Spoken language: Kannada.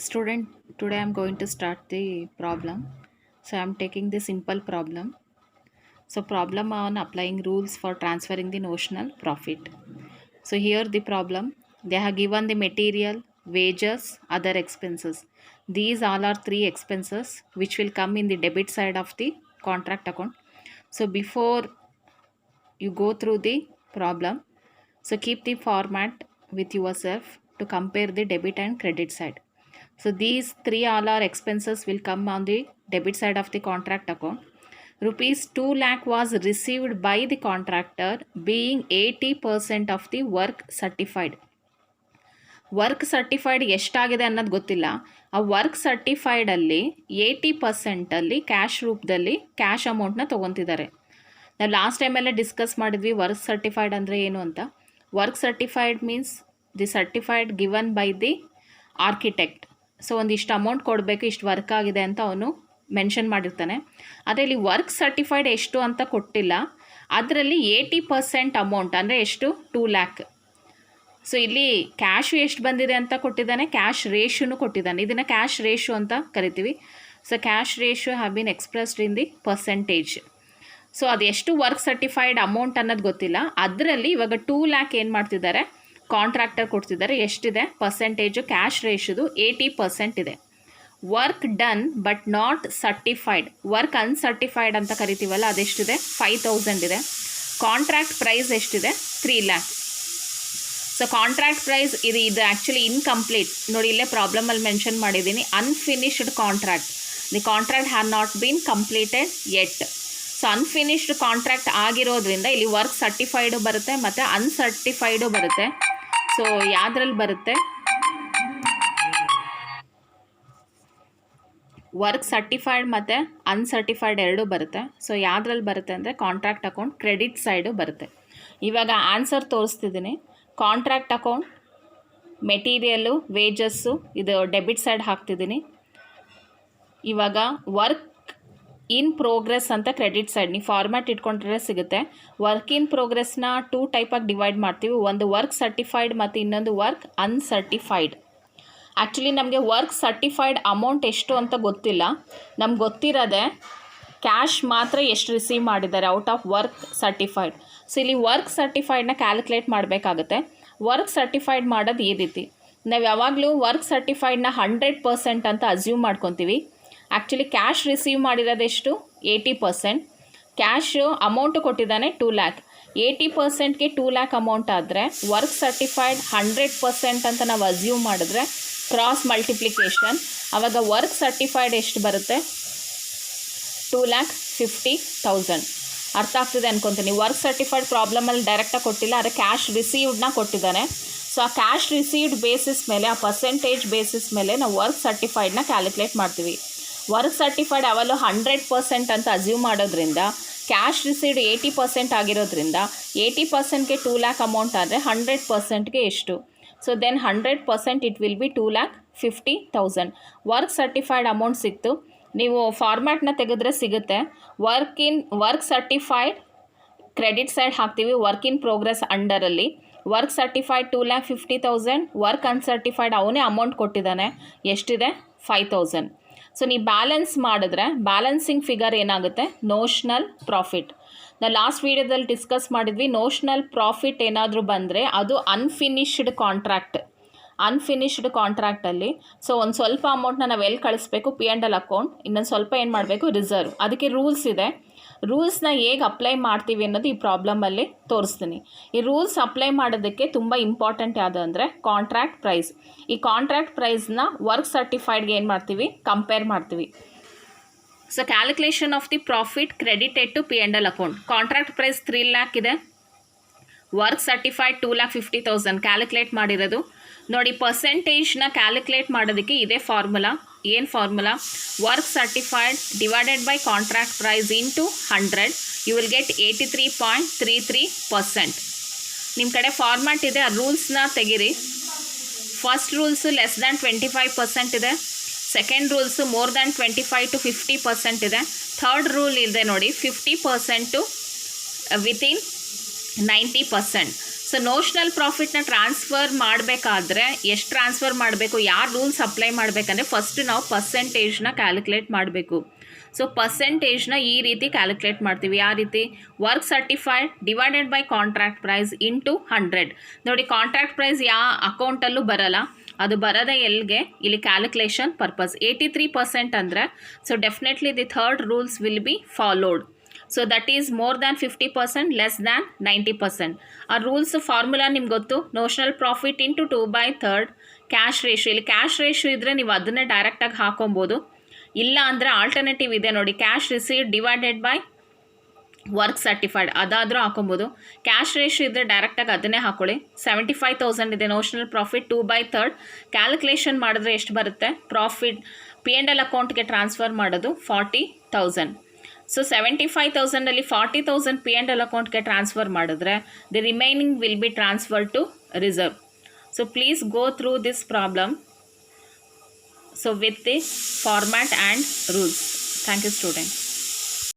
Student, today I am going to start the problem. So I am taking the simple problem. So problem on applying rules for transferring the notional profit. So here the problem, they have given the material, wages, other expenses. These all are three expenses which will come in the debit side of the contract account. So before you go through the problem, so keep the format with yourself to compare the debit and credit side. So these three all our expenses will come on the debit side of the contract account. Rupees 2 lakh was received by the contractor being 80% of the work certified. Work certified ಎಷ್ಟಾಗಿದೆ ಅನ್ನೋದು ಗೊತ್ತಿಲ್ಲ. ಆ ವರ್ಕ್ ಸರ್ಟಿಫೈಡಲ್ಲಿ 80%ಅಲ್ಲಿ ಕ್ಯಾಶ್ ರೂಪದಲ್ಲಿ ಕ್ಯಾಶ್ ಅಮೌಂಟ್ನ ತೊಗೊತಿದ್ದಾರೆ. ನಾವು ಲಾಸ್ಟ್ ಟೈಮೆಲ್ಲ ಡಿಸ್ಕಸ್ ಮಾಡಿದ್ವಿ ವರ್ಕ್ ಸರ್ಟಿಫೈಡ್ ಅಂದರೆ ಏನು ಅಂತ. Work certified means the certified given by the architect. So ಒಂದಿಷ್ಟು ಅಮೌಂಟ್ ಕೊಡಬೇಕು, ಇಷ್ಟು ವರ್ಕ್ ಆಗಿದೆ ಅಂತ ಅವನು ಮೆನ್ಷನ್ ಮಾಡಿರ್ತಾನೆ. ಆದರೆ ಇಲ್ಲಿ ವರ್ಕ್ ಸರ್ಟಿಫೈಡ್ ಎಷ್ಟು ಅಂತ ಕೊಟ್ಟಿಲ್ಲ. ಅದರಲ್ಲಿ 80% ಅಮೌಂಟ್ ಅಂದರೆ ಎಷ್ಟು, 2 ಲ್ಯಾಕ್. ಸೊ ಇಲ್ಲಿ ಕ್ಯಾಶು ಎಷ್ಟು ಬಂದಿದೆ ಅಂತ ಕೊಟ್ಟಿದ್ದಾನೆ, ಕ್ಯಾಶ್ ರೇಷಿಯೋನು ಕೊಟ್ಟಿದ್ದಾನೆ. ಇದನ್ನು ಕ್ಯಾಶ್ ರೇಷಿಯೋ ಅಂತ ಕರಿತೀವಿ. So cash ratio have been expressed in the percentage. So ಅದು ಎಷ್ಟು ವರ್ಕ್ ಸರ್ಟಿಫೈಡ್ ಅಮೌಂಟ್ ಅನ್ನೋದು ಗೊತ್ತಿಲ್ಲ. ಅದರಲ್ಲಿ ಇವಾಗ 2 ಲ್ಯಾಕ್ ಏನು ಮಾಡ್ತಿದ್ದಾರೆ, ಕಾಂಟ್ರಾಕ್ಟರ್ ಕೊಡ್ತಿದ್ದಾರೆ. ಎಷ್ಟಿದೆ ಪರ್ಸೆಂಟೇಜು, ಕ್ಯಾಶ್ ರೇಷಿಯೋದು 80% ಇದೆ. Work done but not certified, work uncertified ಅಂತ ಕರಿತೀವಲ್ಲ, ಅದೆಷ್ಟಿದೆ 5000 ಇದೆ. ಕಾಂಟ್ರಾಕ್ಟ್ ಪ್ರೈಸ್ ಎಷ್ಟಿದೆ 3 ಲ್ಯಾಕ್. ಸೊ ಕಾಂಟ್ರಾಕ್ಟ್ ಪ್ರೈಸ್ ಇದು ಆ್ಯಕ್ಚುಲಿ ಇನ್ಕಂಪ್ಲೀಟ್. ನೋಡಿ ಇಲ್ಲೇ ಪ್ರಾಬ್ಲಮಲ್ಲಿ ಮೆನ್ಷನ್ ಮಾಡಿದ್ದೀನಿ, unfinished contract. The contract have not been completed yet. So unfinished contract ಆಗಿರೋದ್ರಿಂದ ಇಲ್ಲಿ ವರ್ಕ್ ಸರ್ಟಿಫೈಡು ಬರುತ್ತೆ ಮತ್ತು ಅನ್ಸರ್ಟಿಫೈಡು ಬರುತ್ತೆ. ಸೊ ಯಾವುದ್ರಲ್ಲಿ ಬರುತ್ತೆ, ವರ್ಕ್ ಸರ್ಟಿಫೈಡ್ ಮತ್ತು ಅನ್ಸರ್ಟಿಫೈಡ್ ಎರಡೂ ಬರುತ್ತೆ. ಸೊ ಯಾವುದ್ರಲ್ಲಿ ಬರುತ್ತೆ ಅಂದರೆ ಕಾಂಟ್ರಾಕ್ಟ್ ಅಕೌಂಟ್ ಕ್ರೆಡಿಟ್ ಸೈಡು ಬರುತ್ತೆ. ಇವಾಗ ಆನ್ಸರ್ ತೋರಿಸ್ತಿದ್ದೀನಿ. ಕಾಂಟ್ರಾಕ್ಟ್ ಅಕೌಂಟ್, ಮೆಟೀರಿಯಲ್ಲು, ವೇಜಸ್ಸು ಇದು ಡೆಬಿಟ್ ಸೈಡ್ ಹಾಕ್ತಿದ್ದೀನಿ. ಇವಾಗ ವರ್ಕ್ ಇನ್ ಪ್ರೋಗ್ರೆಸ್ ಅಂತ ಕ್ರೆಡಿಟ್ ಸೈಡ್ ನೀವು ಫಾರ್ಮ್ಯಾಟ್ ಇಟ್ಕೊಂಡ್ರೆ ಸಿಗುತ್ತೆ. ವರ್ಕ್ ಇನ್ ಪ್ರೋಗ್ರೆಸ್ನ 2 ಟೈಪಾಗಿ ಡಿವೈಡ್ ಮಾಡ್ತೀವಿ. ಒಂದು ವರ್ಕ್ ಸರ್ಟಿಫೈಡ್ ಮತ್ತು ಇನ್ನೊಂದು ವರ್ಕ್ ಅನ್ಸರ್ಟಿಫೈಡ್. ಆ್ಯಕ್ಚುಲಿ ನಮಗೆ ವರ್ಕ್ ಸರ್ಟಿಫೈಡ್ ಅಮೌಂಟ್ ಎಷ್ಟು ಅಂತ ಗೊತ್ತಿಲ್ಲ. ನಮ್ಗೆ ಗೊತ್ತಿರೋದೆ ಕ್ಯಾಶ್ ಮಾತ್ರ ಎಷ್ಟು ರಿಸೀವ್ ಮಾಡಿದ್ದಾರೆ out of work certified. So ಇಲ್ಲಿ ವರ್ಕ್ ಸರ್ಟಿಫೈಡ್ನ ಕ್ಯಾಲ್ಕುಲೇಟ್ ಮಾಡಬೇಕಾಗುತ್ತೆ. ವರ್ಕ್ ಸರ್ಟಿಫೈಡ್ ಮಾಡೋದು ಈ ರೀತಿ, ನಾವು ಯಾವಾಗಲೂ ವರ್ಕ್ ಸರ್ಟಿಫೈಡ್ನ 100% ಅಂತ ಅಸ್ಯೂಮ್ ಮಾಡ್ಕೊತೀವಿ. ಆ್ಯಕ್ಚುಲಿ ಕ್ಯಾಶ್ ರಿಸೀವ್ ಮಾಡಿರೋದೆಷ್ಟು 80%. ಕ್ಯಾಶು ಅಮೌಂಟು ಕೊಟ್ಟಿದ್ದಾನೆ 2 ಲ್ಯಾಕ್. 80%ಗೆ 2 ಲ್ಯಾಕ್ ಅಮೌಂಟ್ ಆದರೆ ವರ್ಕ್ ಸರ್ಟಿಫೈಡ್ 100% ಅಂತ ನಾವು ಅಸ್ಯೂಮ್ ಮಾಡಿದ್ರೆ ಕ್ರಾಸ್ ಮಲ್ಟಿಪ್ಲಿಕೇಶನ್, ಆವಾಗ ವರ್ಕ್ ಸರ್ಟಿಫೈಡ್ ಎಷ್ಟು ಬರುತ್ತೆ 2,50,000. ಅರ್ಥ ಆಗ್ತಿದೆ ಅನ್ಕೊತೀನಿ. ವರ್ಕ್ ಸರ್ಟಿಫೈಡ್ ಪ್ರಾಬ್ಲಮಲ್ಲಿ ಡೈರೆಕ್ಟಾಗಿ ಕೊಟ್ಟಿಲ್ಲ, ಆದರೆ ಕ್ಯಾಶ್ ರಿಸೀವ್ಡ್ನ ಕೊಟ್ಟಿದ್ದಾನೆ. ಸೊ ಆ ಕ್ಯಾಶ್ ರಿಸೀವ್ಡ್ ಬೇಸಿಸ್ ಮೇಲೆ, ಆ ಪರ್ಸೆಂಟೇಜ್ ಬೇಸಿಸ್ ಮೇಲೆ ನಾವು ವರ್ಕ್ ಸರ್ಟಿಫೈಡ್ನ ಕ್ಯಾಲ್ಕುಲೇಟ್ ಮಾಡ್ತೀವಿ. ವರ್ಕ್ ಸರ್ಟಿಫೈಡ್ ಅವೆಲ್ಲ 100% ಅಂತ ಅಸ್ಯೂಮ್ ಮಾಡೋದ್ರಿಂದ ಕ್ಯಾಶ್ ರಿಸೀವ್ಡ್ 80% ಆಗಿರೋದ್ರಿಂದ 80%ಗೆ 2 ಲ್ಯಾಕ್ ಅಮೌಂಟ್ ಆದರೆ 100%ಗೆ ಎಷ್ಟು. So then 100% it will be 2,50,000. Work certified amount ಸಿಕ್ತು. ನೀವು ಫಾರ್ಮ್ಯಾಟ್ನ ತೆಗೆದ್ರೆ ಸಿಗುತ್ತೆ. ವರ್ಕ್ ಸರ್ಟಿಫೈಡ್ ಕ್ರೆಡಿಟ್ ಸೈಡ್ ಹಾಕ್ತೀವಿ, ವರ್ಕ್ ಇನ್ ಪ್ರೋಗ್ರೆಸ್ ಅಂಡರಲ್ಲಿ. ವರ್ಕ್ ಸರ್ಟಿಫೈಡ್ 2,50,000, ವರ್ಕ್ ಅನ್ಸರ್ಟಿಫೈಡ್ ಅವನೇ ಅಮೌಂಟ್ ಕೊಟ್ಟಿದ್ದಾನೆ, ಎಷ್ಟಿದೆ 5,000. ಸೊ ನೀವು ಬ್ಯಾಲೆನ್ಸ್ ಮಾಡಿದ್ರೆ ಬ್ಯಾಲೆನ್ಸಿಂಗ್ ಫಿಗರ್ ಏನಾಗುತ್ತೆ, ನೋಷ್ನಲ್ ಪ್ರಾಫಿಟ್. ನಾವು ಲಾಸ್ಟ್ ವೀಡಿಯೋದಲ್ಲಿ ಡಿಸ್ಕಸ್ ಮಾಡಿದ್ವಿ, ನೋಷ್ನಲ್ ಪ್ರಾಫಿಟ್ ಏನಾದರೂ ಬಂದರೆ ಅದು ಅನ್ಫಿನಿಶ್ಡ್ ಕಾಂಟ್ರಾಕ್ಟ್. ಅನ್ಫಿನಿಶ್ಡ್ ಕಾಂಟ್ರಾಕ್ಟಲ್ಲಿ ಸೊ ಒಂದು ಸ್ವಲ್ಪ ಅಮೌಂಟ್ನ ನಾವು ಎಲ್ಲಿ ಕಳಿಸ್ಬೇಕು, P&L ಅಕೌಂಟ್, ಇನ್ನೊಂದು ಸ್ವಲ್ಪ ಏನು ಮಾಡಬೇಕು, ರಿಸರ್ವ್. ಅದಕ್ಕೆ ರೂಲ್ಸ್ ಇದೆ. ರೂಲ್ಸ್ನ ಹೇಗೆ ಅಪ್ಲೈ ಮಾಡ್ತೀವಿ ಅನ್ನೋದು ಈ ಪ್ರಾಬ್ಲಮಲ್ಲಿ ತೋರಿಸ್ತೀನಿ. ಈ ರೂಲ್ಸ್ ಅಪ್ಲೈ ಮಾಡೋದಕ್ಕೆ ತುಂಬ ಇಂಪಾರ್ಟೆಂಟ್ ಯಾವುದು ಅಂದರೆ ಕಾಂಟ್ರಾಕ್ಟ್ ಪ್ರೈಸ್. ಈ ಕಾಂಟ್ರಾಕ್ಟ್ ಪ್ರೈಸ್ನ ವರ್ಕ್ ಸರ್ಟಿಫೈಡ್ಗೆ ಏನು ಮಾಡ್ತೀವಿ, ಕಂಪೇರ್ ಮಾಡ್ತೀವಿ. So calculation of the profit credited to P&L account. Contract price 3 lakh ಇದೆ, ವರ್ಕ್ ಸರ್ಟಿಫೈಡ್ 2,50,000 ಕ್ಯಾಲ್ಕುಲೇಟ್ ಮಾಡಿರೋದು. ನೋಡಿ ಪರ್ಸೆಂಟೇಜ್ನ ಕ್ಯಾಲ್ಕುಲೇಟ್ ಮಾಡೋದಕ್ಕೆ ಇದೇ ಫಾರ್ಮುಲಾ. ಏನು formula, work certified divided by contract price into 100, you will get 83.33%. ನಿಮ್ಮ ಕಡೆ ಫಾರ್ಮ್ಯಾಟ್ ಇದೆ, ಆ ರೂಲ್ಸ್ನ ತೆಗೀರಿ. ಫಸ್ಟ್ ರೂಲ್ಸು ಲೆಸ್ ದ್ಯಾನ್ 25% ಇದೆ. Second rules more than 25 to 50% ಇದೆ. ಥರ್ಡ್ ರೂಲ್ ಇದೆ ನೋಡಿ 50% ಟು ವಿತಿನ್ 90%. ಸೊ ನೋಷನಲ್ ಪ್ರಾಫಿಟ್ನ ಟ್ರಾನ್ಸ್ಫರ್ ಮಾಡಬೇಕಾದ್ರೆ ಎಷ್ಟು ಟ್ರಾನ್ಸ್ಫರ್ ಮಾಡಬೇಕು, ಯಾರು ರೂಲ್ಸ್ ಅಪ್ಲೈ ಮಾಡಬೇಕಂದ್ರೆ ಫಸ್ಟ್ ನಾವು ಪರ್ಸೆಂಟೇಜ್ನ ಕ್ಯಾಲ್ಕುಲೇಟ್ ಮಾಡಬೇಕು. ಸೊ ಪರ್ಸೆಂಟೇಜ್ನ ಈ ರೀತಿ ಕ್ಯಾಲ್ಕುಲೇಟ್ ಮಾಡ್ತೀವಿ. ಯಾವ ರೀತಿ? Work certified divided by contract price into 100. ನೋಡಿ, ಕಾಂಟ್ರಾಕ್ಟ್ ಪ್ರೈಸ್ ಯಾವ ಅಕೌಂಟಲ್ಲೂ ಬರಲ್ಲ, ಅದು ಬರೋದೇ ಎಲ್ಲಿಗೆ? ಇಲ್ಲಿ ಕ್ಯಾಲ್ಕುಲೇಷನ್ ಪರ್ಪಸ್. 83% ಅಂದರೆ so definitely the third rules will be followed. So that is more than 50%, less than 90%. ಆ ರೂಲ್ಸ್ ಫಾರ್ಮುಲಾ ನಿಮ್ಗೆ ಗೊತ್ತು. Notional profit into 2/3 cash ratio. ಇಲ್ಲಿ ಕ್ಯಾಶ್ ರೇಷಿಯೋ ಇದ್ದರೆ ನೀವು ಅದನ್ನೇ ಡೈರೆಕ್ಟಾಗಿ ಹಾಕೊಬೋದು. ಇಲ್ಲ ಅಂದರೆ ಆಲ್ಟರ್ನೇಟಿವ್ ಇದೆ ನೋಡಿ, cash received divided by work certified, ಅದಾದರೂ ಹಾಕೊಬೋದು. ಕ್ಯಾಶ್ ರೇಷಿಯೋ ಇದ್ದರೆ ಡೈರೆಕ್ಟಾಗಿ ಅದನ್ನೇ ಹಾಕೊಳ್ಳಿ. 75,000 ಇದೆ ನೋಷನಲ್ ಪ್ರಾಫಿಟ್, 2/3 ಕ್ಯಾಲ್ಕುಲೇಷನ್ ಮಾಡಿದ್ರೆ ಎಷ್ಟು ಬರುತ್ತೆ? ಪ್ರಾಫಿಟ್ P&L ಅಕೌಂಟ್ಗೆ ಟ್ರಾನ್ಸ್ಫರ್ ಮಾಡೋದು 40,000. ಸೊ 75,000ಅಲ್ಲಿ 40,000 P&L ಅಕೌಂಟ್ಗೆ ಟ್ರಾನ್ಸ್ಫರ್ ಮಾಡಿದ್ರೆ the remaining will be transfer to reserve. So please go through this problem so with this format and rules. Thank you, students.